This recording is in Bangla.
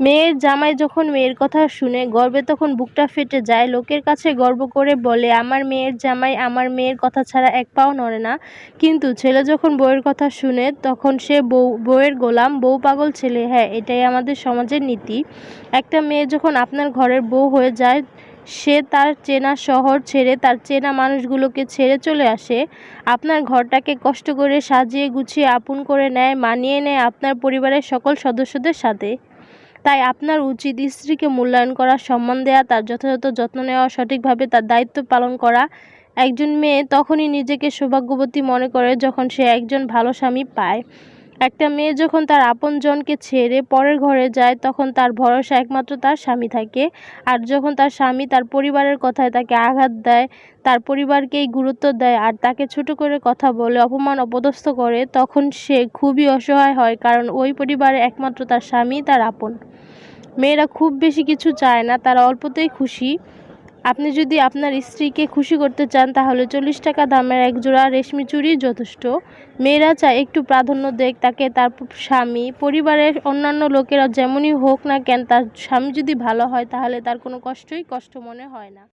মেয়ের জামাই যখন মেয়ের কথা শুনে গর্বে তখন বুকটা ফেটে যায়। লোকের কাছে গর্ব করে বলে, আমার মেয়ের জামাই আমার মেয়ের কথা ছাড়া এক পাও নড়ে না। কিন্তু ছেলে যখন বউয়ের কথা শুনে তখন সে বউয়ের গোলাম, বউ পাগল ছেলে। হ্যাঁ, এটাই আমাদের সমাজের নীতি। একটা মেয়ে যখন আপনার ঘরের বউ হয়ে যায়, সে তার চেনা শহর ছেড়ে, তার চেনা মানুষগুলোকে ছেড়ে চলে আসে। আপনার ঘরটাকে কষ্ট করে সাজিয়ে গুছিয়ে আপন করে নেয়, মানিয়ে নেয় আপনার পরিবারের সকল সদস্যদের সাথে। তাই আপনার উচিত স্ত্রীকে মূল্যায়ন করা, সম্মান দেওয়া, তার যথাযথ যত্ন নেওয়া, সঠিকভাবে তার দায়িত্ব পালন করা। একজন মেয়ে তখনই নিজেকে সৌভাগ্যবতী মনে করে যখন সে একজন ভালো স্বামী পায়। একটা মেয়ে যখন তার আপনজনকে ছেড়ে পরের ঘরে যায় তখন তার ভরসা একমাত্র তার স্বামী থাকে। আর যখন তার স্বামী তার পরিবারের কথায় তাকে আঘাত দেয়, তার পরিবারকেই গুরুত্ব দেয় আর তাকে ছোট করে কথা বলে, অপমান অপদস্থ করে, তখন সে খুবই অসহায় হয়, কারণ ওই পরিবারে একমাত্র তার স্বামী তার আপন। মেয়েরা খুব বেশি কিছু চায় না, তারা অল্পতেই খুশি। আপনি যদি আপনার স্ত্রীকে খুশি করতে চান তাহলে 40 টাকা দামের একজোড়া রেশমি চুড়ি যথেষ্ট। মেয়েরা চায় একটু প্রাধান্য দেখ তাকে তার স্বামী। পরিবারের অন্যান্য লোকেরা যেমনই হোক না কেন, তার স্বামী যদি ভালো হয় তাহলে তার কোনো কষ্ট মনে হয় না।